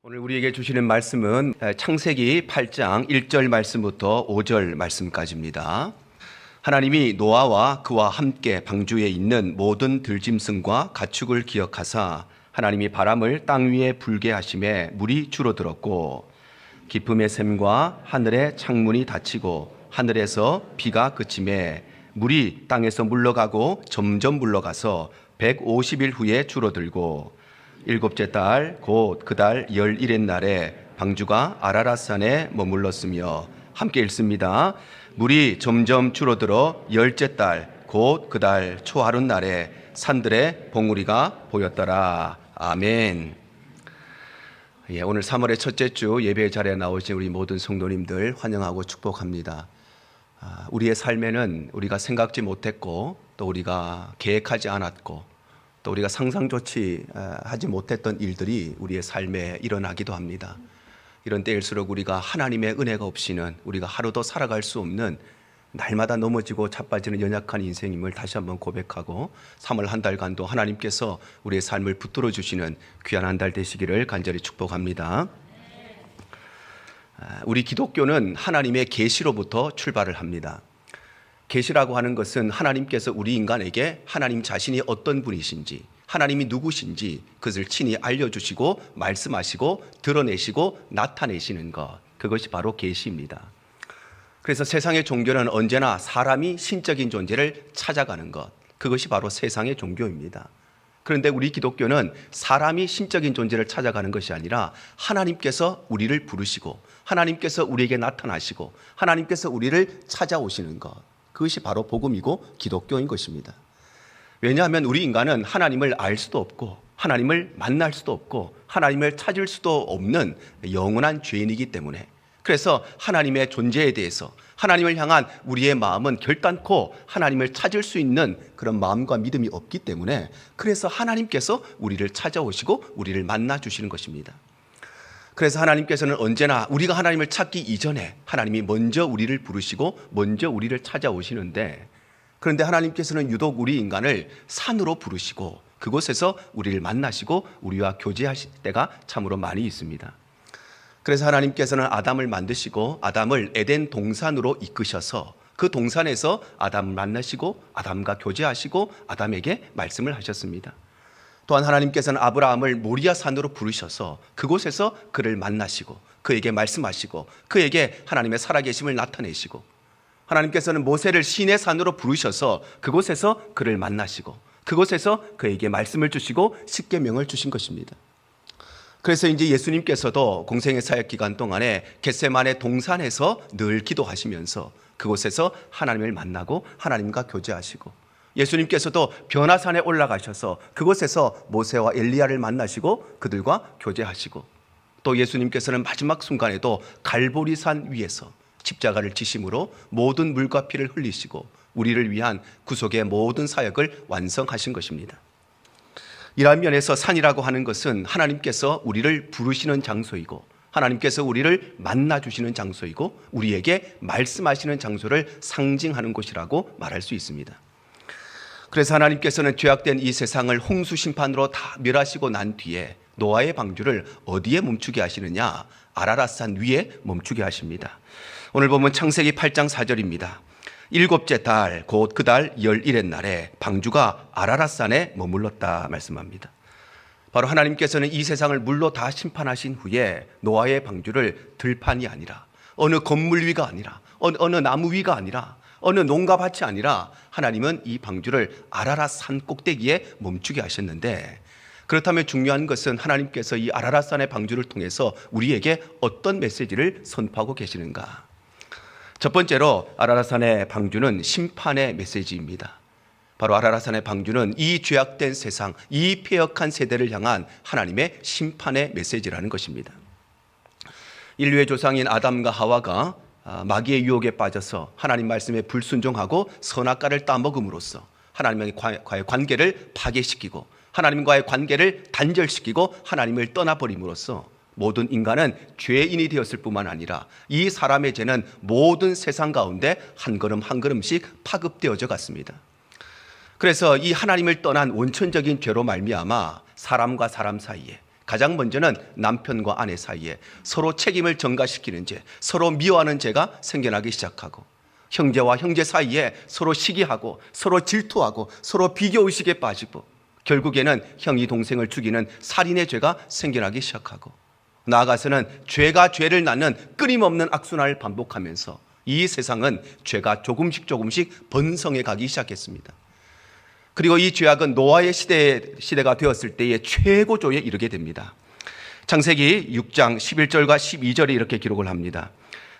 오늘 우리에게 주시는 말씀은 창세기 8장 1절 말씀부터 5절 말씀까지입니다. 하나님이 노아와 그와 함께 방주에 있는 모든 들짐승과 가축을 기억하사 하나님이 바람을 땅 위에 불게 하심에 물이 줄어들었고 깊음의 샘과 하늘의 창문이 닫히고 하늘에서 비가 그침에 물이 땅에서 물러가고 점점 물러가서 150일 후에 줄어들고 일곱째 달 곧 그 달 11의 날에 방주가 아라랏산에 머물렀으며 함께 읽습니다. 물이 점점 줄어들어 열째 달 곧 그 달 초하룻 날에 산들의 봉우리가 보였더라. 아멘. 오늘 3월의 첫째 주 예배 자리에 나오신 우리 모든 성도님들 환영하고 축복합니다. 우리의 삶에는 우리가 생각지 못했고 또 우리가 계획하지 않았고 또 우리가 상상조차 하지 못했던 일들이 우리의 삶에 일어나기도 합니다. 이런 때일수록 우리가 하나님의 은혜가 없이는 우리가 하루도 살아갈 수 없는 날마다 넘어지고 자빠지는 연약한 인생임을 다시 한번 고백하고 3월 한 달간도 하나님께서 우리의 삶을 붙들어 주시는 귀한 한 달 되시기를 간절히 축복합니다. 우리 기독교는 하나님의 계시로부터 출발을 합니다. 계시라고 하는 것은 하나님께서 우리 인간에게 하나님 자신이 어떤 분이신지, 하나님이 누구신지 그것을 친히 알려주시고 말씀하시고 드러내시고 나타내시는 것, 그것이 바로 계시입니다. 그래서 세상의 종교는 언제나 사람이 신적인 존재를 찾아가는 것, 그것이 바로 세상의 종교입니다. 그런데 우리 기독교는 사람이 신적인 존재를 찾아가는 것이 아니라 하나님께서 우리를 부르시고 하나님께서 우리에게 나타나시고 하나님께서 우리를 찾아오시는 것, 그것이 바로 복음이고 기독교인 것입니다. 왜냐하면 우리 인간은 하나님을 알 수도 없고 하나님을 만날 수도 없고 하나님을 찾을 수도 없는 영원한 죄인이기 때문에, 그래서 하나님의 존재에 대해서 하나님을 향한 우리의 마음은 결단코 하나님을 찾을 수 있는 그런 마음과 믿음이 없기 때문에, 그래서 하나님께서 우리를 찾아오시고 우리를 만나 주시는 것입니다. 그래서 하나님께서는 언제나 우리가 하나님을 찾기 이전에 하나님이 먼저 우리를 부르시고 먼저 우리를 찾아오시는데, 그런데 하나님께서는 유독 우리 인간을 산으로 부르시고 그곳에서 우리를 만나시고 우리와 교제하실 때가 참으로 많이 있습니다. 그래서 하나님께서는 아담을 만드시고 아담을 에덴 동산으로 이끄셔서 그 동산에서 아담을 만나시고 아담과 교제하시고 아담에게 말씀을 하셨습니다. 또한 하나님께서는 아브라함을 모리아 산으로 부르셔서 그곳에서 그를 만나시고 그에게 말씀하시고 그에게 하나님의 살아계심을 나타내시고, 하나님께서는 모세를 시내 산으로 부르셔서 그곳에서 그를 만나시고 그곳에서 그에게 말씀을 주시고 십계명을 주신 것입니다. 그래서 이제 예수님께서도 공생의 사역 기간 동안에 겟세마네 동산에서 늘 기도하시면서 그곳에서 하나님을 만나고 하나님과 교제하시고, 예수님께서도 변화산에 올라가셔서 그곳에서 모세와 엘리야를 만나시고 그들과 교제하시고, 또 예수님께서는 마지막 순간에도 갈보리산 위에서 십자가를 지심으로 모든 물과 피를 흘리시고 우리를 위한 구속의 모든 사역을 완성하신 것입니다. 이러한 면에서 산이라고 하는 것은 하나님께서 우리를 부르시는 장소이고 하나님께서 우리를 만나 주시는 장소이고 우리에게 말씀하시는 장소를 상징하는 곳이라고 말할 수 있습니다. 그래서 하나님께서는 죄악된 이 세상을 홍수 심판으로 다 멸하시고 난 뒤에 노아의 방주를 어디에 멈추게 하시느냐? 아라랏산 위에 멈추게 하십니다. 오늘 보면 창세기 8장 4절입니다. 일곱째 달 곧 그 달 11의 날에 방주가 아라랏산에 머물렀다 말씀합니다. 바로 하나님께서는 이 세상을 물로 다 심판하신 후에 노아의 방주를 들판이 아니라 어느 건물 위가 아니라 어느 나무 위가 아니라 어느 농가 밭이 아니라 하나님은 이 방주를 아라랏 산 꼭대기에 멈추게 하셨는데, 그렇다면 중요한 것은 하나님께서 이 아라랏 산의 방주를 통해서 우리에게 어떤 메시지를 선포하고 계시는가? 첫 번째로 아라랏 산의 방주는 심판의 메시지입니다. 바로 아라랏 산의 방주는 이 죄악된 세상, 이 패역한 세대를 향한 하나님의 심판의 메시지라는 것입니다. 인류의 조상인 아담과 하와가 마귀의 유혹에 빠져서 하나님 말씀에 불순종하고 선악과를 따먹음으로써 하나님과의 관계를 파괴시키고 하나님과의 관계를 단절시키고 하나님을 떠나버림으로써 모든 인간은 죄인이 되었을 뿐만 아니라 이 사람의 죄는 모든 세상 가운데 한 걸음 한 걸음씩 파급되어져 갔습니다. 그래서 이 하나님을 떠난 원천적인 죄로 말미암아 사람과 사람 사이에 가장 먼저는 남편과 아내 사이에 서로 책임을 전가시키는 죄, 서로 미워하는 죄가 생겨나기 시작하고, 형제와 형제 사이에 서로 시기하고 서로 질투하고 서로 비교의식에 빠지고, 결국에는 형이 동생을 죽이는 살인의 죄가 생겨나기 시작하고, 나아가서는 죄가 죄를 낳는 끊임없는 악순환을 반복하면서 이 세상은 죄가 조금씩 번성해 가기 시작했습니다. 그리고 이 죄악은 노아의 시대가 되었을 때의 최고조에 이르게 됩니다. 창세기 6장 11절과 12절에 이렇게 기록을 합니다.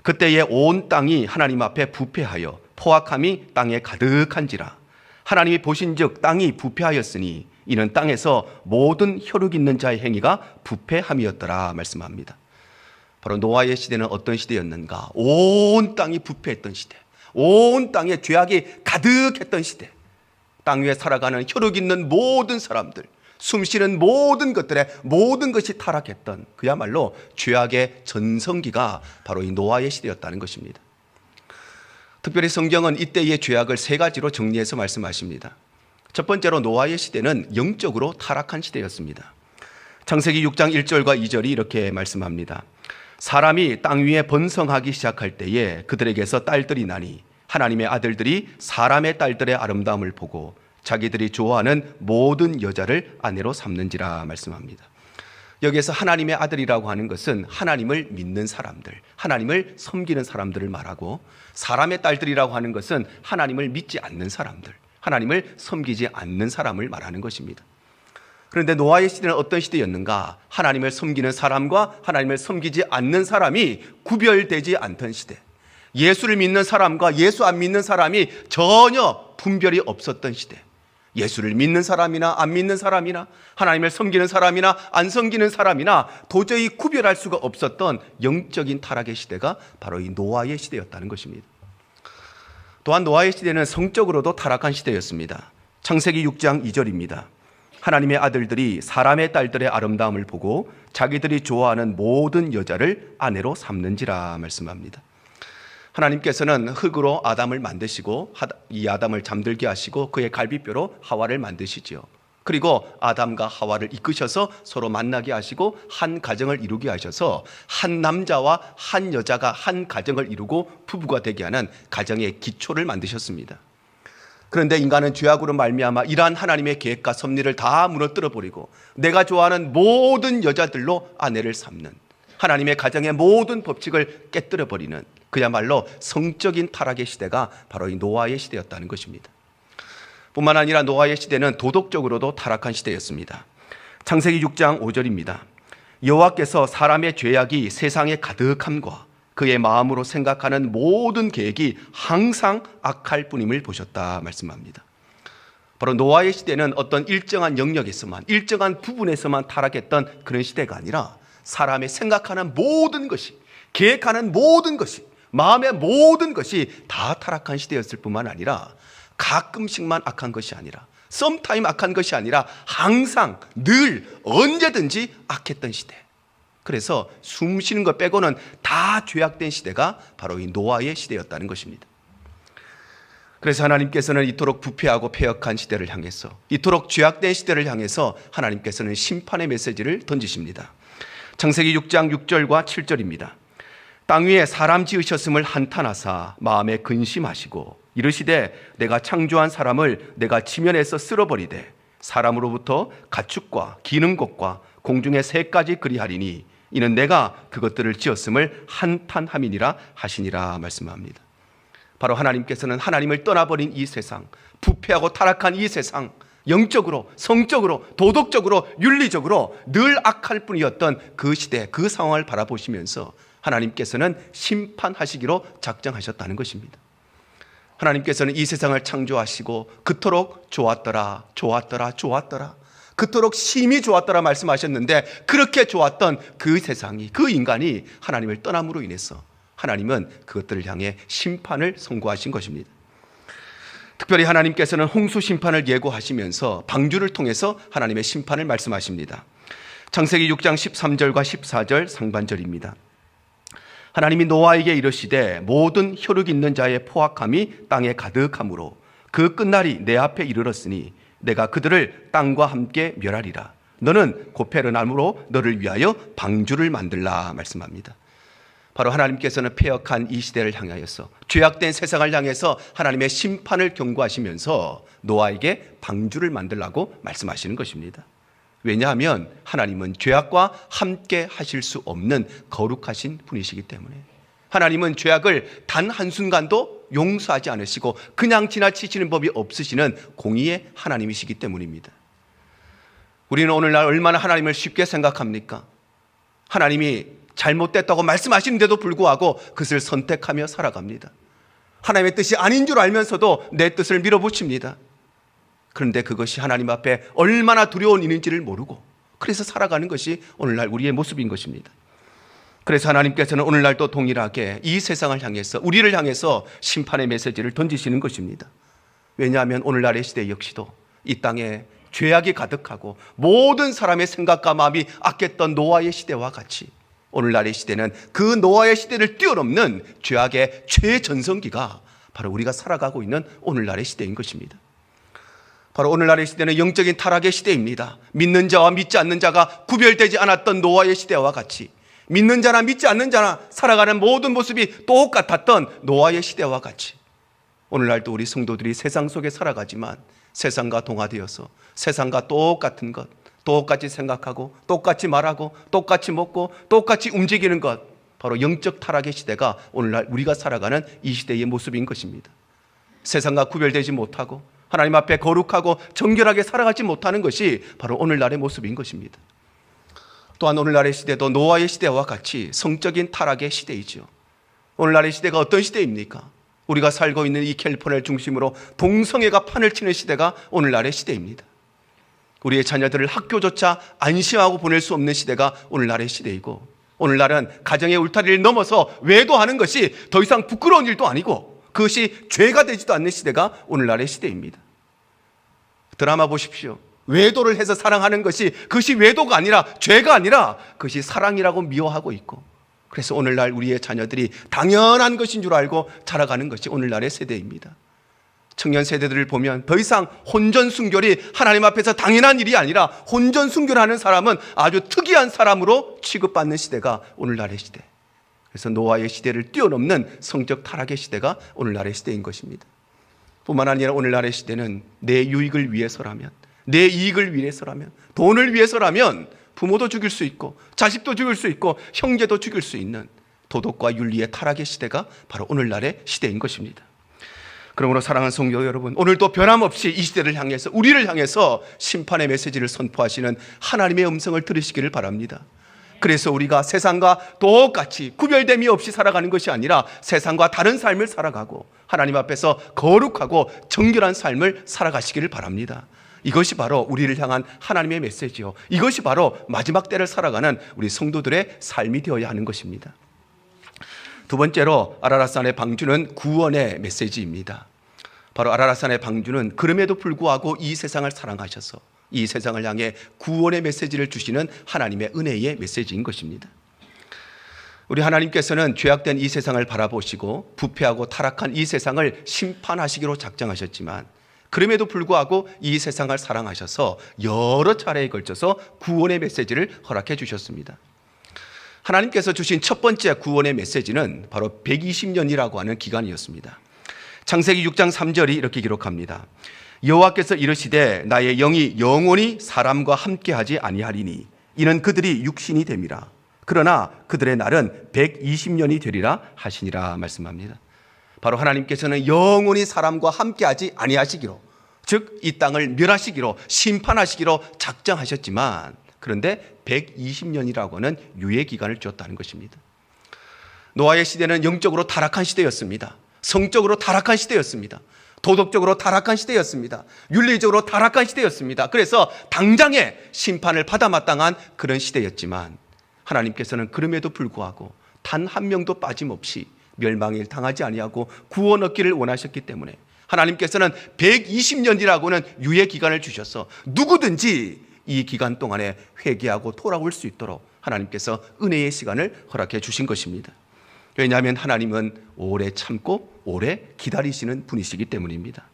그때에 온 땅이 하나님 앞에 부패하여 포악함이 땅에 가득한지라. 하나님이 보신즉 땅이 부패하였으니 이는 땅에서 모든 혈육 있는 자의 행위가 부패함이었더라 말씀합니다. 바로 노아의 시대는 어떤 시대였는가? 온 땅이 부패했던 시대, 온 땅에 죄악이 가득했던 시대, 땅 위에 살아가는 혈육 있는 모든 사람들, 숨쉬는 모든 것들의 모든 것이 타락했던 그야말로 죄악의 전성기가 바로 이 노아의 시대였다는 것입니다. 특별히 성경은 이때의 죄악을 세 가지로 정리해서 말씀하십니다. 첫 번째로 노아의 시대는 영적으로 타락한 시대였습니다. 창세기 6장 1절과 2절이 이렇게 말씀합니다. 사람이 땅 위에 번성하기 시작할 때에 그들에게서 딸들이 나니 하나님의 아들들이 사람의 딸들의 아름다움을 보고 자기들이 좋아하는 모든 여자를 아내로 삼는지라 말씀합니다. 여기에서 하나님의 아들이라고 하는 것은 하나님을 믿는 사람들, 하나님을 섬기는 사람들을 말하고, 사람의 딸들이라고 하는 것은 하나님을 믿지 않는 사람들, 하나님을 섬기지 않는 사람을 말하는 것입니다. 그런데 노아의 시대는 어떤 시대였는가? 하나님을 섬기는 사람과 하나님을 섬기지 않는 사람이 구별되지 않던 시대, 예수를 믿는 사람과 예수 안 믿는 사람이 전혀 분별이 없었던 시대, 예수를 믿는 사람이나 안 믿는 사람이나 하나님을 섬기는 사람이나 안 섬기는 사람이나 도저히 구별할 수가 없었던 영적인 타락의 시대가 바로 이 노아의 시대였다는 것입니다. 또한 노아의 시대는 성적으로도 타락한 시대였습니다. 창세기 6장 2절입니다. 하나님의 아들들이 사람의 딸들의 아름다움을 보고 자기들이 좋아하는 모든 여자를 아내로 삼는지라 말씀합니다. 하나님께서는 흙으로 아담을 만드시고 이 아담을 잠들게 하시고 그의 갈비뼈로 하와를 만드시지요. 그리고 아담과 하와를 이끄셔서 서로 만나게 하시고 한 가정을 이루게 하셔서 한 남자와 한 여자가 한 가정을 이루고 부부가 되게 하는 가정의 기초를 만드셨습니다. 그런데 인간은 죄악으로 말미암아 이러한 하나님의 계획과 섭리를 다 무너뜨려 버리고 내가 좋아하는 모든 여자들로 아내를 삼는, 하나님의 가정의 모든 법칙을 깨뜨려 버리는 그야말로 성적인 타락의 시대가 바로 이 노아의 시대였다는 것입니다. 뿐만 아니라 노아의 시대는 도덕적으로도 타락한 시대였습니다. 창세기 6장 5절입니다. 여호와께서 사람의 죄악이 세상에 가득함과 그의 마음으로 생각하는 모든 계획이 항상 악할 뿐임을 보셨다 말씀합니다. 바로 노아의 시대는 어떤 일정한 영역에서만, 일정한 부분에서만 타락했던 그런 시대가 아니라 사람의 생각하는 모든 것이, 계획하는 모든 것이, 마음의 모든 것이 다 타락한 시대였을 뿐만 아니라 가끔씩만 악한 것이 아니라, 썸타임 악한 것이 아니라 항상 늘 언제든지 악했던 시대. 그래서 숨 쉬는 것 빼고는 다 죄악된 시대가 바로 이 노아의 시대였다는 것입니다. 그래서 하나님께서는 이토록 부패하고 패역한 시대를 향해서, 이토록 죄악된 시대를 향해서 하나님께서는 심판의 메시지를 던지십니다. 창세기 6장 6절과 7절입니다. 땅 위에 사람 지으셨음을 한탄하사 마음에 근심하시고 이르시되 내가 창조한 사람을 내가 지면에서 쓸어버리되 사람으로부터 가축과 기는 것과 공중의 새까지 그리하리니 이는 내가 그것들을 지었음을 한탄함이니라 하시니라 말씀합니다. 바로 하나님께서는 하나님을 떠나버린 이 세상, 부패하고 타락한 이 세상, 영적으로, 성적으로, 도덕적으로, 윤리적으로 늘 악할 뿐이었던 그 시대, 그 상황을 바라보시면서 하나님께서는 심판하시기로 작정하셨다는 것입니다. 하나님께서는 이 세상을 창조하시고 그토록 좋았더라, 좋았더라, 좋았더라, 그토록 심히 좋았더라 말씀하셨는데, 그렇게 좋았던 그 세상이, 그 인간이 하나님을 떠남으로 인해서 하나님은 그것들을 향해 심판을 선고하신 것입니다. 특별히 하나님께서는 홍수 심판을 예고하시면서 방주를 통해서 하나님의 심판을 말씀하십니다. 창세기 6장 13절과 14절 상반절입니다. 하나님이 노아에게 이르시되 모든 혈육 있는 자의 포악함이 땅에 가득하므로 그 끝날이 내 앞에 이르렀으니 내가 그들을 땅과 함께 멸하리라. 너는 고페르나움으로 너를 위하여 방주를 만들라 말씀합니다. 바로 하나님께서는 패역한 이 시대를 향하여서, 죄악된 세상을 향해서 하나님의 심판을 경고하시면서 노아에게 방주를 만들라고 말씀하시는 것입니다. 왜냐하면 하나님은 죄악과 함께 하실 수 없는 거룩하신 분이시기 때문에, 하나님은 죄악을 단 한순간도 용서하지 않으시고 그냥 지나치시는 법이 없으시는 공의의 하나님이시기 때문입니다. 우리는 오늘날 얼마나 하나님을 쉽게 생각합니까? 하나님이 잘못됐다고 말씀하시는데도 불구하고 그것을 선택하며 살아갑니다. 하나님의 뜻이 아닌 줄 알면서도 내 뜻을 밀어붙입니다. 그런데 그것이 하나님 앞에 얼마나 두려운 일인지를 모르고 그래서 살아가는 것이 오늘날 우리의 모습인 것입니다. 그래서 하나님께서는 오늘날도 동일하게 이 세상을 향해서, 우리를 향해서 심판의 메시지를 던지시는 것입니다. 왜냐하면 오늘날의 시대 역시도 이 땅에 죄악이 가득하고 모든 사람의 생각과 마음이 악했던 노아의 시대와 같이 오늘날의 시대는 그 노아의 시대를 뛰어넘는 죄악의 최전성기가 바로 우리가 살아가고 있는 오늘날의 시대인 것입니다. 바로 오늘날의 시대는 영적인 타락의 시대입니다. 믿는 자와 믿지 않는 자가 구별되지 않았던 노아의 시대와 같이, 믿는 자나 믿지 않는 자나 살아가는 모든 모습이 똑같았던 노아의 시대와 같이 오늘날도 우리 성도들이 세상 속에 살아가지만 세상과 동화되어서 세상과 똑같은 것, 똑같이 생각하고 똑같이 말하고 똑같이 먹고 똑같이 움직이는 것, 바로 영적 타락의 시대가 오늘날 우리가 살아가는 이 시대의 모습인 것입니다. 세상과 구별되지 못하고 하나님 앞에 거룩하고 정결하게 살아가지 못하는 것이 바로 오늘날의 모습인 것입니다. 또한 오늘날의 시대도 노아의 시대와 같이 성적인 타락의 시대이죠. 오늘날의 시대가 어떤 시대입니까? 우리가 살고 있는 이 캘리포니아를 중심으로 동성애가 판을 치는 시대가 오늘날의 시대입니다. 우리의 자녀들을 학교조차 안심하고 보낼 수 없는 시대가 오늘날의 시대이고, 오늘날은 가정의 울타리를 넘어서 외도하는 것이 더 이상 부끄러운 일도 아니고 그것이 죄가 되지도 않는 시대가 오늘날의 시대입니다. 드라마 보십시오. 외도를 해서 사랑하는 것이, 그것이 외도가 아니라, 죄가 아니라 그것이 사랑이라고 미워하고 있고, 그래서 오늘날 우리의 자녀들이 당연한 것인 줄 알고 자라가는 것이 오늘날의 세대입니다. 청년 세대들을 보면 더 이상 혼전 순결이 하나님 앞에서 당연한 일이 아니라 혼전 순결하는 사람은 아주 특이한 사람으로 취급받는 시대가 오늘날의 시대. 그래서 노아의 시대를 뛰어넘는 성적 타락의 시대가 오늘날의 시대인 것입니다. 뿐만 아니라 오늘날의 시대는 내 유익을 위해서라면, 내 이익을 위해서라면, 돈을 위해서라면 부모도 죽일 수 있고 자식도 죽일 수 있고 형제도 죽일 수 있는 도덕과 윤리의 타락의 시대가 바로 오늘날의 시대인 것입니다. 그러므로 사랑하는 성도 여러분, 오늘도 변함없이 이 시대를 향해서, 우리를 향해서 심판의 메시지를 선포하시는 하나님의 음성을 들으시기를 바랍니다. 그래서 우리가 세상과 똑같이 구별됨이 없이 살아가는 것이 아니라 세상과 다른 삶을 살아가고 하나님 앞에서 거룩하고 정결한 삶을 살아가시기를 바랍니다. 이것이 바로 우리를 향한 하나님의 메시지요, 이것이 바로 마지막 때를 살아가는 우리 성도들의 삶이 되어야 하는 것입니다. 두 번째로 아라랏산의 방주는 구원의 메시지입니다. 바로 아라랏산의 방주는 그럼에도 불구하고 이 세상을 사랑하셔서 이 세상을 향해 구원의 메시지를 주시는 하나님의 은혜의 메시지인 것입니다. 우리 하나님께서는 죄악된 이 세상을 바라보시고 부패하고 타락한 이 세상을 심판하시기로 작정하셨지만, 그럼에도 불구하고 이 세상을 사랑하셔서 여러 차례에 걸쳐서 구원의 메시지를 허락해 주셨습니다. 하나님께서 주신 첫 번째 구원의 메시지는 바로 120년이라고 하는 기간이었습니다. 창세기 6장 3절이 이렇게 기록합니다. 여호와께서 이르시되 나의 영이 영원히 사람과 함께하지 아니하리니 이는 그들이 육신이 됨이라. 그러나 그들의 날은 120년이 되리라 하시니라 말씀합니다. 바로 하나님께서는 영원히 사람과 함께하지 아니하시기로, 즉 이 땅을 멸하시기로, 심판하시기로 작정하셨지만, 그런데 120년이라고 하는 유예 기간을 주었다는 것입니다. 노아의 시대는 영적으로 타락한 시대였습니다. 성적으로 타락한 시대였습니다. 도덕적으로 타락한 시대였습니다. 윤리적으로 타락한 시대였습니다. 그래서 당장에 심판을 받아 마땅한 그런 시대였지만, 하나님께서는 그럼에도 불구하고 단 한 명도 빠짐없이 멸망을 당하지 아니하고 구원 얻기를 원하셨기 때문에 하나님께서는 120년이라고는 유예 기간을 주셔서 누구든지 이 기간 동안에 회개하고 돌아올 수 있도록 하나님께서 은혜의 시간을 허락해 주신 것입니다. 왜냐하면 하나님은 오래 참고 오래 기다리시는 분이시기 때문입니다.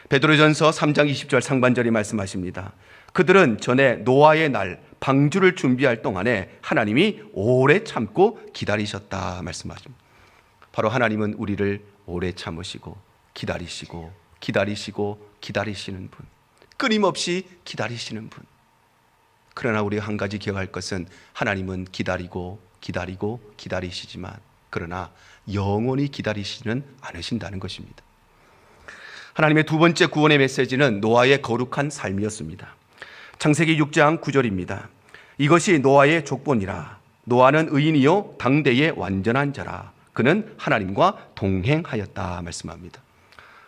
베드로전서 3장 20절 상반절이 말씀하십니다. 그들은 전에 노아의 날 방주를 준비할 동안에 하나님이 오래 참고 기다리셨다 말씀하십니다. 바로 하나님은 우리를 오래 참으시고 기다리시고 기다리시고 기다리시는 분, 끊임없이 기다리시는 분. 그러나 우리가 한 가지 기억할 것은 하나님은 기다리고 기다리고 기다리시지만 그러나 영원히 기다리시지는 않으신다는 것입니다. 하나님의 두 번째 구원의 메시지는 노아의 거룩한 삶이었습니다. 창세기 6장 9절입니다. 이것이 노아의 족본이라. 노아는 의인이요 당대의 완전한 자라. 그는 하나님과 동행하였다 말씀합니다.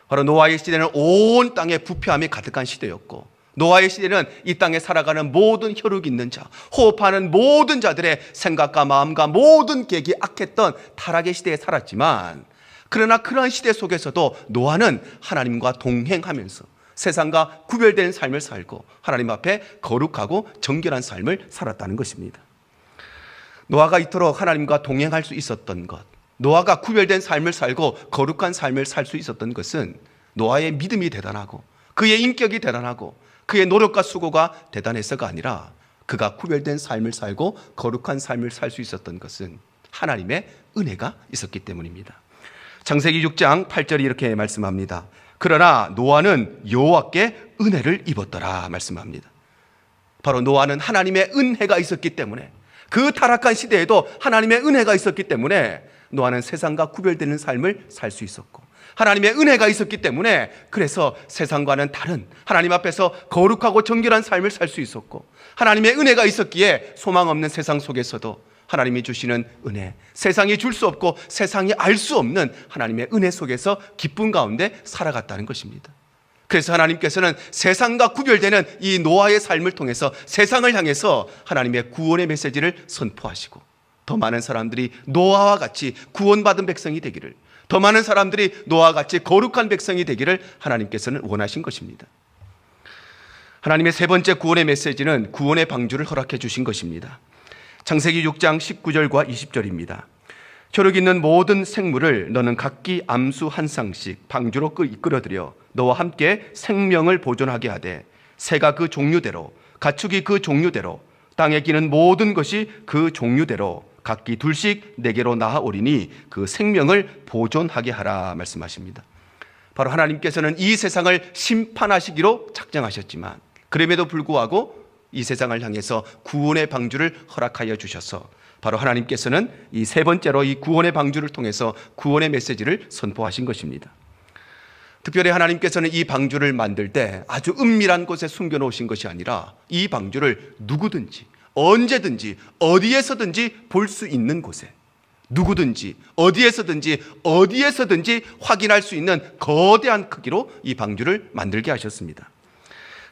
바로 노아의 시대는 온 땅에 부패함이 가득한 시대였고, 노아의 시대는 이 땅에 살아가는 모든 혈육 있는 자, 호흡하는 모든 자들의 생각과 마음과 모든 계획이 악했던 타락의 시대에 살았지만, 그러나 그러한 시대 속에서도 노아는 하나님과 동행하면서 세상과 구별된 삶을 살고 하나님 앞에 거룩하고 정결한 삶을 살았다는 것입니다. 노아가 이토록 하나님과 동행할 수 있었던 것, 노아가 구별된 삶을 살고 거룩한 삶을 살 수 있었던 것은 노아의 믿음이 대단하고 그의 인격이 대단하고 그의 노력과 수고가 대단해서가 아니라, 그가 구별된 삶을 살고 거룩한 삶을 살 수 있었던 것은 하나님의 은혜가 있었기 때문입니다. 창세기 6장 8절이 이렇게 말씀합니다. 그러나 노아는 여호와께 은혜를 입었더라 말씀합니다. 바로 노아는 하나님의 은혜가 있었기 때문에, 그 타락한 시대에도 하나님의 은혜가 있었기 때문에 노아는 세상과 구별되는 삶을 살 수 있었고, 하나님의 은혜가 있었기 때문에 그래서 세상과는 다른 하나님 앞에서 거룩하고 정결한 삶을 살 수 있었고, 하나님의 은혜가 있었기에 소망 없는 세상 속에서도 하나님이 주시는 은혜, 세상이 줄 수 없고 세상이 알 수 없는 하나님의 은혜 속에서 기쁨 가운데 살아갔다는 것입니다. 그래서 하나님께서는 세상과 구별되는 이 노아의 삶을 통해서 세상을 향해서 하나님의 구원의 메시지를 선포하시고, 더 많은 사람들이 노아와 같이 구원받은 백성이 되기를, 더 많은 사람들이 노아와 같이 거룩한 백성이 되기를 하나님께서는 원하신 것입니다. 하나님의 세 번째 구원의 메시지는 구원의 방주를 허락해 주신 것입니다. 창세기 6장 19절과 20절입니다. 혈육 있는 모든 생물을 너는 각기 암수 한 쌍씩 방주로 이끌어들여 너와 함께 생명을 보존하게 하되, 새가 그 종류대로 가축이 그 종류대로 땅에 기는 모든 것이 그 종류대로 각기 둘씩 내게로 나아오리니 그 생명을 보존하게 하라 말씀하십니다. 바로 하나님께서는 이 세상을 심판하시기로 작정하셨지만, 그럼에도 불구하고 이 세상을 향해서 구원의 방주를 허락하여 주셔서 바로 하나님께서는 이 세 번째로 이 구원의 방주를 통해서 구원의 메시지를 선포하신 것입니다. 특별히 하나님께서는 이 방주를 만들 때 아주 은밀한 곳에 숨겨놓으신 것이 아니라, 이 방주를 누구든지 언제든지 어디에서든지 볼 수 있는 곳에, 누구든지 어디에서든지 확인할 수 있는 거대한 크기로 이 방주를 만들게 하셨습니다.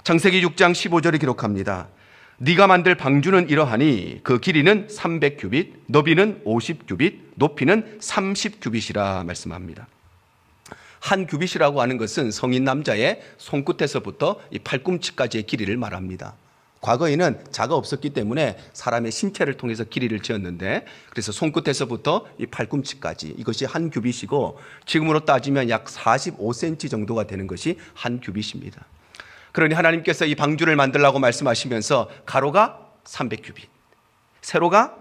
창세기 6장 15절에 기록합니다. 네가 만들 방주는 이러하니 그 길이는 300규빗, 너비는 50규빗, 높이는 30규빗이라 말씀합니다. 한 규빗이라고 하는 것은 성인 남자의 손끝에서부터 이 팔꿈치까지의 길이를 말합니다. 과거에는 자가 없었기 때문에 사람의 신체를 통해서 길이를 재었는데, 그래서 손끝에서부터 이 팔꿈치까지, 이것이 한 규빗이고, 지금으로 따지면 약 45cm 정도가 되는 것이 한 규빗입니다. 그러니 하나님께서 이 방주를 만들라고 말씀하시면서 가로가 300규빗, 세로가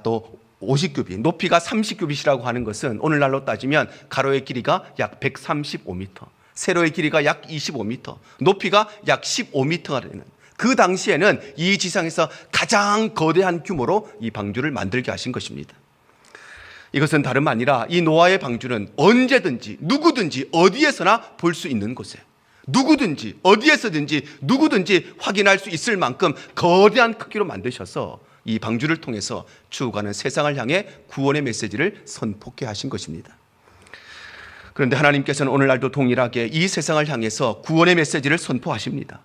또 50규빗, 높이가 30규빗이라고 하는 것은 오늘날로 따지면 가로의 길이가 약 135m, 세로의 길이가 약 25m, 높이가 약 15m가 되는, 그 당시에는 이 지상에서 가장 거대한 규모로 이 방주를 만들게 하신 것입니다. 이것은 다름 아니라 이 노아의 방주는 언제든지 누구든지 어디에서나 볼 수 있는 곳에, 누구든지 어디에서든지 누구든지 확인할 수 있을 만큼 거대한 크기로 만드셔서 이 방주를 통해서 추구가는 세상을 향해 구원의 메시지를 선포케 하신 것입니다. 그런데 하나님께서는 오늘날도 동일하게 이 세상을 향해서 구원의 메시지를 선포하십니다.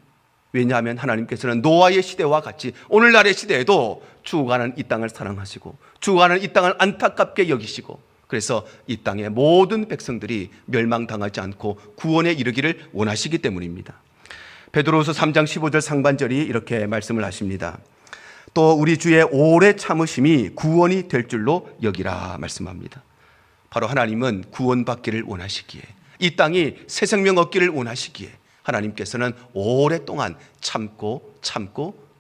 왜냐하면 하나님께서는 노아의 시대와 같이 오늘날의 시대에도 죽어가는 이 땅을 사랑하시고 죽어가는 이 땅을 안타깝게 여기시고, 그래서 이 땅의 모든 백성들이 멸망당하지 않고 구원에 이르기를 원하시기 때문입니다. 베드로후서 3장 15절 상반절이 이렇게 말씀을 하십니다. 또 우리 주의 오래 참으심이 구원이 될 줄로 여기라 말씀합니다. 바로 하나님은 구원받기를 원하시기에, 이 땅이 새 생명 얻기를 원하시기에 하나님께서는 오랫동안 참고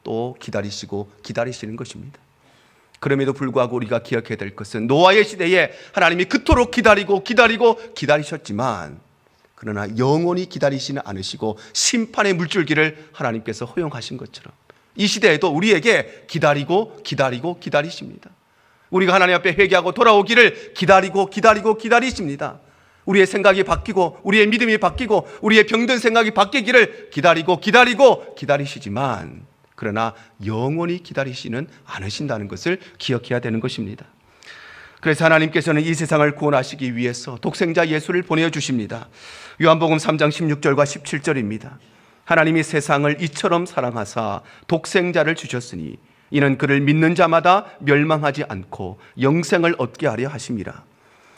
또 기다리시는 것입니다. 그럼에도 불구하고 우리가 기억해야 될 것은 노아의 시대에 하나님이 그토록 기다리셨지만 그러나 영원히 기다리시는 않으시고 심판의 물줄기를 하나님께서 허용하신 것처럼 이 시대에도 우리에게 기다리십니다. 우리가 하나님 앞에 회개하고 돌아오기를 기다리십니다. 우리의 생각이 바뀌고 우리의 믿음이 바뀌고 우리의 병든 생각이 바뀌기를 기다리시지만 그러나 영원히 기다리시는 않으신다는 것을 기억해야 되는 것입니다. 그래서 하나님께서는 이 세상을 구원하시기 위해서 독생자 예수를 보내주십니다. 요한복음 3장 16절과 17절입니다. 하나님이 세상을 이처럼 사랑하사 독생자를 주셨으니 이는 그를 믿는 자마다 멸망하지 않고 영생을 얻게 하려 하심이라.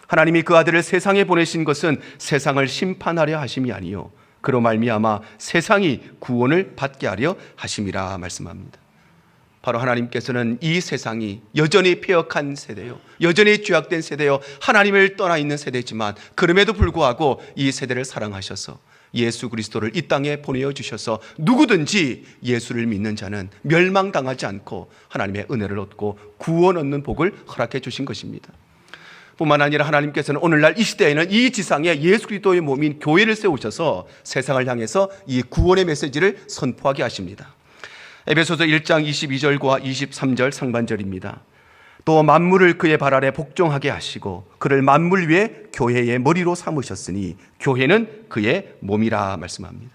하나님이 그 아들을 세상에 보내신 것은 세상을 심판하려 하심이 아니요 그로 말미암아 세상이 구원을 받게 하려 하심이라 말씀합니다. 바로 하나님께서는 이 세상이 여전히 패역한 세대요, 여전히 죄악된 세대요, 하나님을 떠나 있는 세대지만 그럼에도 불구하고 이 세대를 사랑하셔서 예수 그리스도를 이 땅에 보내주셔서 누구든지 예수를 믿는 자는 멸망당하지 않고 하나님의 은혜를 얻고 구원 얻는 복을 허락해 주신 것입니다. 뿐만 아니라 하나님께서는 오늘날 이 시대에는 이 지상에 예수 그리스도의 몸인 교회를 세우셔서 세상을 향해서 이 구원의 메시지를 선포하게 하십니다. 에베소서 1장 22절과 23절 상반절입니다. 또 만물을 그의 발 아래 복종하게 하시고 그를 만물 위에 교회의 머리로 삼으셨으니 교회는 그의 몸이라 말씀합니다.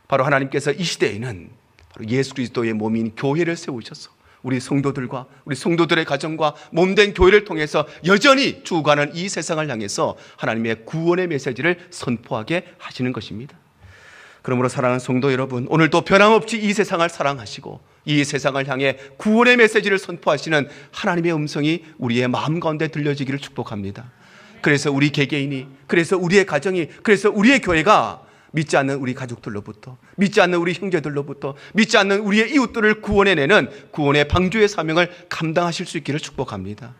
바로 하나님께서 이 시대에는 바로 예수 그리스도의 몸인 교회를 세우셔서 우리 성도들과 우리 성도들의 가정과 몸된 교회를 통해서 여전히 죽어가는 이 세상을 향해서 하나님의 구원의 메시지를 선포하게 하시는 것입니다. 그러므로 사랑하는 성도 여러분, 오늘도 변함없이 이 세상을 사랑하시고 이 세상을 향해 구원의 메시지를 선포하시는 하나님의 음성이 우리의 마음 가운데 들려지기를 축복합니다. 그래서 우리 개개인이, 그래서 우리의 가정이, 그래서 우리의 교회가 믿지 않는 우리 가족들로부터, 믿지 않는 우리 형제들로부터, 믿지 않는 우리의 이웃들을 구원해내는 구원의 방주의 사명을 감당하실 수 있기를 축복합니다.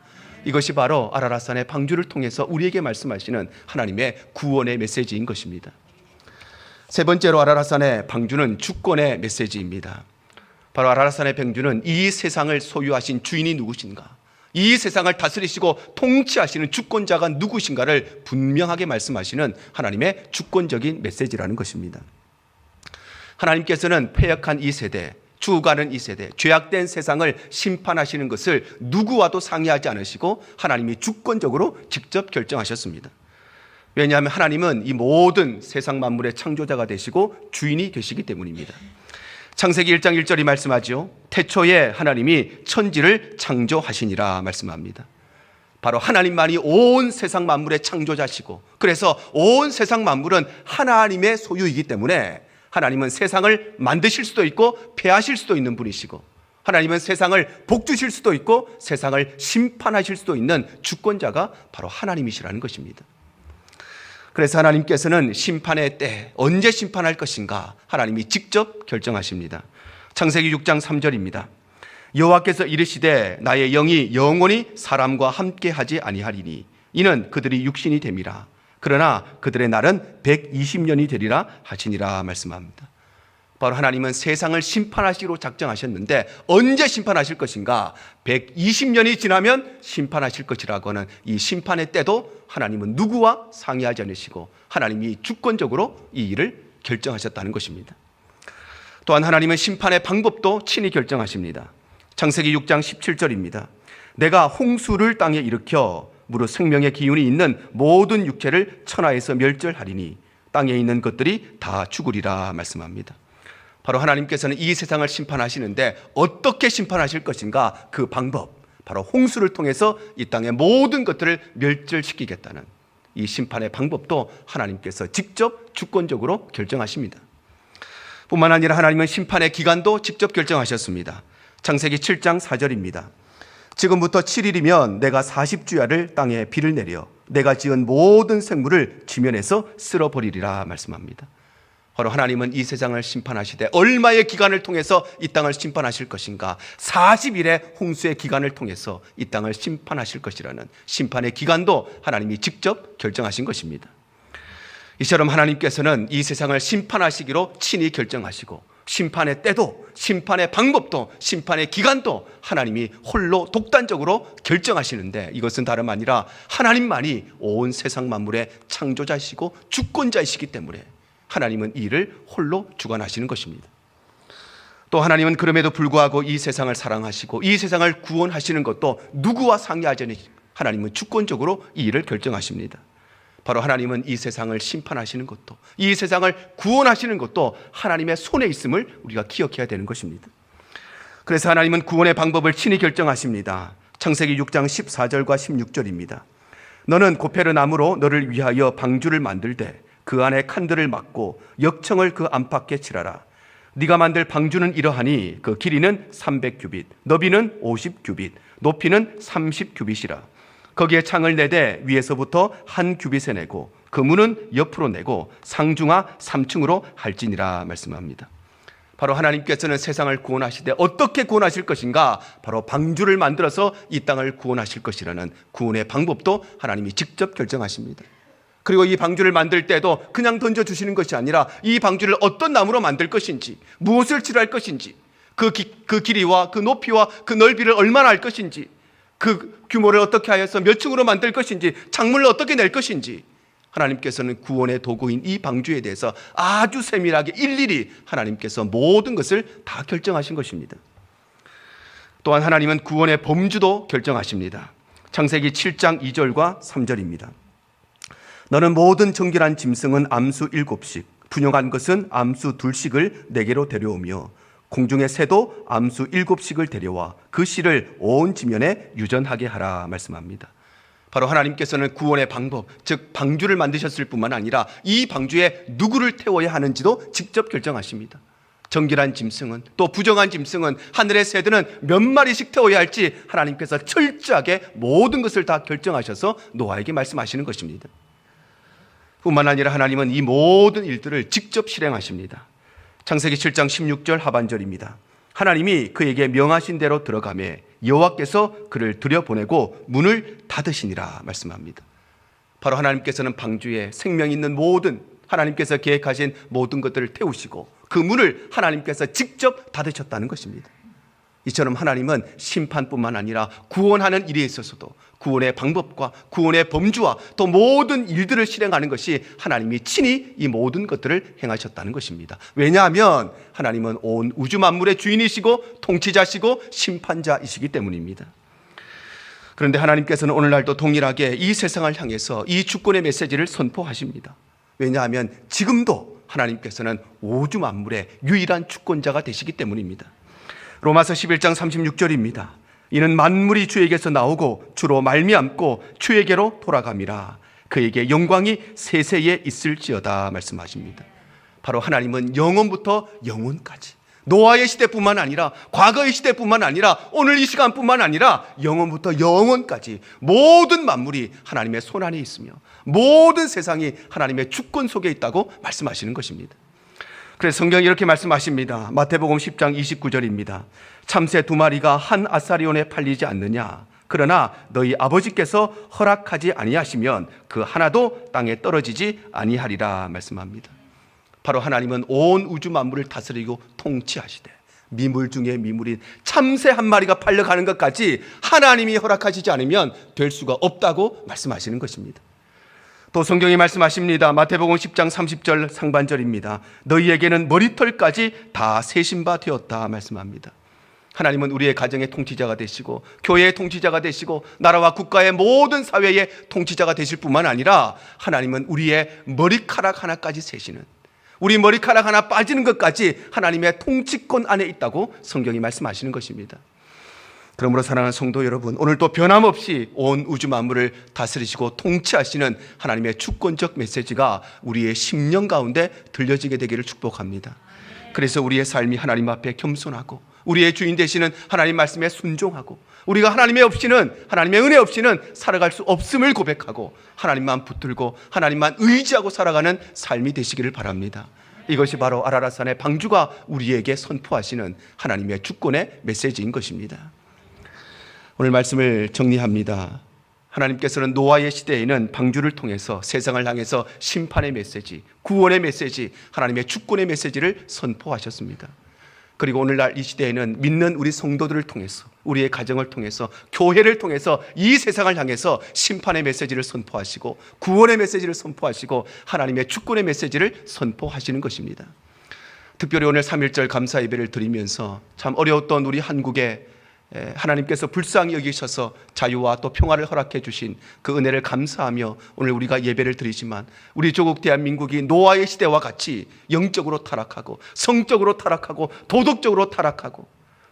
이것이 바로 아라랏산의 방주를 통해서 우리에게 말씀하시는 하나님의 구원의 메시지인 것입니다. 세 번째로 아라랏산의 방주는 주권의 메시지입니다. 바로 아라랏산의 방주는 이 세상을 소유하신 주인이 누구신가, 이 세상을 다스리시고 통치하시는 주권자가 누구신가를 분명하게 말씀하시는 하나님의 주권적인 메시지라는 것입니다. 하나님께서는 패역한 이 세대, 죽어가는 이 세대, 죄악된 세상을 심판하시는 것을 누구와도 상의하지 않으시고 하나님이 주권적으로 직접 결정하셨습니다. 왜냐하면 하나님은 이 모든 세상 만물의 창조자가 되시고 주인이 되시기 때문입니다. 창세기 1장 1절이 말씀하죠. 태초에 하나님이 천지를 창조하시니라 말씀합니다. 바로 하나님만이 온 세상 만물의 창조자시고 그래서 온 세상 만물은 하나님의 소유이기 때문에 하나님은 세상을 만드실 수도 있고 폐하실 수도 있는 분이시고 하나님은 세상을 복주실 수도 있고 세상을 심판하실 수도 있는 주권자가 바로 하나님이시라는 것입니다. 그래서 하나님께서는 심판의 때 언제 심판할 것인가 하나님이 직접 결정하십니다. 창세기 6장 3절입니다. 여호와께서 이르시되 나의 영이 영원히 사람과 함께하지 아니하리니 이는 그들이 육신이 됨이라. 그러나 그들의 날은 120년이 되리라 하시니라 말씀합니다. 바로 하나님은 세상을 심판하시기로 작정하셨는데 언제 심판하실 것인가? 120년이 지나면 심판하실 것이라고 하는 이 심판의 때도 하나님은 누구와 상의하지 않으시고 하나님이 주권적으로 이 일을 결정하셨다는 것입니다. 또한 하나님은 심판의 방법도 친히 결정하십니다. 창세기 6장 17절입니다. 내가 홍수를 땅에 일으켜 무릇 생명의 기운이 있는 모든 육체를 천하에서 멸절하리니 땅에 있는 것들이 다 죽으리라 말씀합니다. 바로 하나님께서는 이 세상을 심판하시는데 어떻게 심판하실 것인가 그 방법, 바로 홍수를 통해서 이 땅의 모든 것들을 멸절시키겠다는 이 심판의 방법도 하나님께서 직접 주권적으로 결정하십니다. 뿐만 아니라 하나님은 심판의 기간도 직접 결정하셨습니다. 창세기 7장 4절입니다. 지금부터 7일이면 내가 40주야를 땅에 비를 내려 내가 지은 모든 생물을 지면에서 쓸어버리리라 말씀합니다. 바로 하나님은 이 세상을 심판하시되 얼마의 기간을 통해서 이 땅을 심판하실 것인가? 40일의 홍수의 기간을 통해서 이 땅을 심판하실 것이라는 심판의 기간도 하나님이 직접 결정하신 것입니다. 이처럼 하나님께서는 이 세상을 심판하시기로 친히 결정하시고 심판의 때도 심판의 방법도 심판의 기간도 하나님이 홀로 독단적으로 결정하시는데, 이것은 다름 아니라 하나님만이 온 세상 만물의 창조자이시고 주권자이시기 때문에 하나님은 이 일을 홀로 주관하시는 것입니다. 또 하나님은 그럼에도 불구하고 이 세상을 사랑하시고 이 세상을 구원하시는 것도 누구와 상의하지 않으시고 하나님은 주권적으로 이 일을 결정하십니다. 바로 하나님은 이 세상을 심판하시는 것도 이 세상을 구원하시는 것도 하나님의 손에 있음을 우리가 기억해야 되는 것입니다. 그래서 하나님은 구원의 방법을 친히 결정하십니다. 창세기 6장 14절과 16절입니다. 너는 고페르 나무로 너를 위하여 방주를 만들되 그 안에 칸들을 막고 역청을 그 안팎에 칠하라. 네가 만들 방주는 이러하니 그 길이는 300규빗, 너비는 50규빗, 높이는 30규빗이라. 거기에 창을 내되 위에서부터 한 규빗에 내고 그 문은 옆으로 내고 상중하 3층으로 할지니라 말씀합니다. 바로 하나님께서는 세상을 구원하시되 어떻게 구원하실 것인가? 바로 방주를 만들어서 이 땅을 구원하실 것이라는 구원의 방법도 하나님이 직접 결정하십니다. 그리고 이 방주를 만들 때도 그냥 던져주시는 것이 아니라 이 방주를 어떤 나무로 만들 것인지, 무엇을 칠할 것인지, 그 길이와 그 높이와 그 넓이를 얼마나 할 것인지, 그 규모를 어떻게 하여서 몇 층으로 만들 것인지, 창문을 어떻게 낼 것인지, 하나님께서는 구원의 도구인 이 방주에 대해서 아주 세밀하게 일일이 하나님께서 모든 것을 다 결정하신 것입니다. 또한 하나님은 구원의 범주도 결정하십니다. 창세기 7장 2절과 3절입니다. 너는 모든 정결한 짐승은 암수 7씩, 분영한 것은 암수 2씩을 내게로 데려오며 공중의 새도 암수 7씩을 데려와 그 씨를 온 지면에 유전하게 하라 말씀합니다. 바로 하나님께서는 구원의 방법, 즉 방주를 만드셨을 뿐만 아니라 이 방주에 누구를 태워야 하는지도 직접 결정하십니다. 정결한 짐승은, 또 부정한 짐승은, 하늘의 새들은 몇 마리씩 태워야 할지 하나님께서 철저하게 모든 것을 다 결정하셔서 노아에게 말씀하시는 것입니다. 뿐만 아니라 하나님은 이 모든 일들을 직접 실행하십니다. 창세기 7장 16절 하반절입니다. 하나님이 그에게 명하신 대로 들어가매 여호와께서 그를 들여보내고 문을 닫으시니라 말씀합니다. 바로 하나님께서는 방주에 생명 있는 모든, 하나님께서 계획하신 모든 것들을 태우시고 그 문을 하나님께서 직접 닫으셨다는 것입니다. 이처럼 하나님은 심판뿐만 아니라 구원하는 일에 있어서도 구원의 방법과 구원의 범주와 또 모든 일들을 실행하는 것이 하나님이 친히 이 모든 것들을 행하셨다는 것입니다. 왜냐하면 하나님은 온 우주 만물의 주인이시고 통치자시고 심판자이시기 때문입니다. 그런데 하나님께서는 오늘날도 동일하게 이 세상을 향해서 이 주권의 메시지를 선포하십니다. 왜냐하면 지금도 하나님께서는 우주 만물의 유일한 주권자가 되시기 때문입니다. 로마서 11장 36절입니다. 이는 만물이 주에게서 나오고 주로 말미암고 주에게로 돌아감이라. 그에게 영광이 세세에 있을지어다 말씀하십니다. 바로 하나님은 영원부터 영원까지, 노아의 시대뿐만 아니라 과거의 시대뿐만 아니라 오늘 이 시간뿐만 아니라 영원부터 영원까지 모든 만물이 하나님의 손안에 있으며 모든 세상이 하나님의 주권 속에 있다고 말씀하시는 것입니다. 그래서 성경이 이렇게 말씀하십니다. 마태복음 10장 29절입니다. 참새 2마리가 한 아사리온에 팔리지 않느냐? 그러나 너희 아버지께서 허락하지 아니하시면 그 하나도 땅에 떨어지지 아니하리라 말씀합니다. 바로 하나님은 온 우주 만물을 다스리고 통치하시되 미물 중에 미물인 참새 1마리가 팔려가는 것까지 하나님이 허락하시지 않으면 될 수가 없다고 말씀하시는 것입니다. 또 성경이 말씀하십니다. 마태복음 10장 30절 상반절입니다. 너희에게는 머리털까지 다 세신 바 되었다 말씀합니다. 하나님은 우리의 가정의 통치자가 되시고 교회의 통치자가 되시고 나라와 국가의 모든 사회의 통치자가 되실 뿐만 아니라 하나님은 우리의 머리카락 하나까지 세시는, 우리 머리카락 하나 빠지는 것까지 하나님의 통치권 안에 있다고 성경이 말씀하시는 것입니다. 그러므로 사랑하는 성도 여러분, 오늘도 변함없이 온 우주 만물을 다스리시고 통치하시는 하나님의 주권적 메시지가 우리의 심령 가운데 들려지게 되기를 축복합니다. 그래서 우리의 삶이 하나님 앞에 겸손하고 우리의 주인 되시는 하나님 말씀에 순종하고 우리가 하나님의 은혜 없이는 살아갈 수 없음을 고백하고 하나님만 붙들고 하나님만 의지하고 살아가는 삶이 되시기를 바랍니다. 이것이 바로 아라랏산의 방주가 우리에게 선포하시는 하나님의 주권의 메시지인 것입니다. 오늘 말씀을 정리합니다. 하나님께서는 노아의 시대에는 방주를 통해서 세상을 향해서 심판의 메시지, 구원의 메시지, 하나님의 주권의 메시지를 선포하셨습니다. 그리고 오늘날 이 시대에는 믿는 우리 성도들을 통해서, 우리의 가정을 통해서, 교회를 통해서 이 세상을 향해서 심판의 메시지를 선포하시고 구원의 메시지를 선포하시고 하나님의 주권의 메시지를 선포하시는 것입니다. 특별히 오늘 3.1절 감사 예배를 드리면서 참 어려웠던 우리 한국에 하나님께서 불쌍히 여기셔서 자유와 또 평화를 허락해 주신 그 은혜를 감사하며 오늘 우리가 예배를 드리지만, 우리 조국 대한민국이 노아의 시대와 같이 영적으로 타락하고 성적으로 타락하고 도덕적으로 타락하고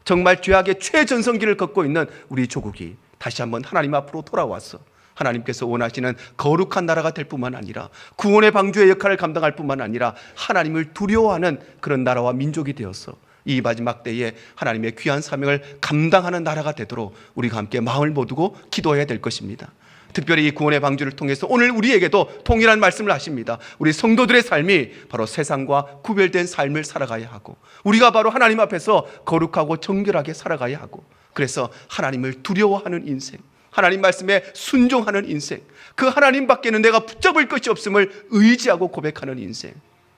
정말 죄악의 최전성기를 걷고 있는 우리 조국이 다시 한번 하나님 앞으로 돌아와서 하나님께서 원하시는 거룩한 나라가 될 뿐만 아니라 구원의 방주의 역할을 감당할 뿐만 아니라 하나님을 두려워하는 그런 나라와 민족이 되어서 이 마지막 때에 하나님의 귀한 사명을 감당하는 나라가 되도록 우리가 함께 마음을 모두고 기도해야 될 것입니다. 특별히 이 구원의 방주를 통해서 오늘 우리에게도 동일한 말씀을 하십니다. 우리 성도들의 삶이 바로 세상과 구별된 삶을 살아가야 하고, 우리가 바로 하나님 앞에서 거룩하고 정결하게 살아가야 하고, 그래서 하나님을 두려워하는 인생, 하나님 말씀에 순종하는 인생, 그 하나님밖에는 내가 붙잡을 것이 없음을 의지하고 고백하는 인생,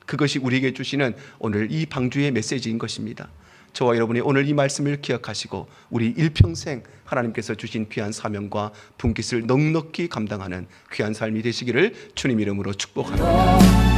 그것이 우리에게 주시는 오늘 이 방주의 메시지인 것입니다. 저와 여러분이 오늘 이 말씀을 기억하시고 우리 일평생 하나님께서 주신 귀한 사명과 분깃을 넉넉히 감당하는 귀한 삶이 되시기를 주님 이름으로 축복합니다.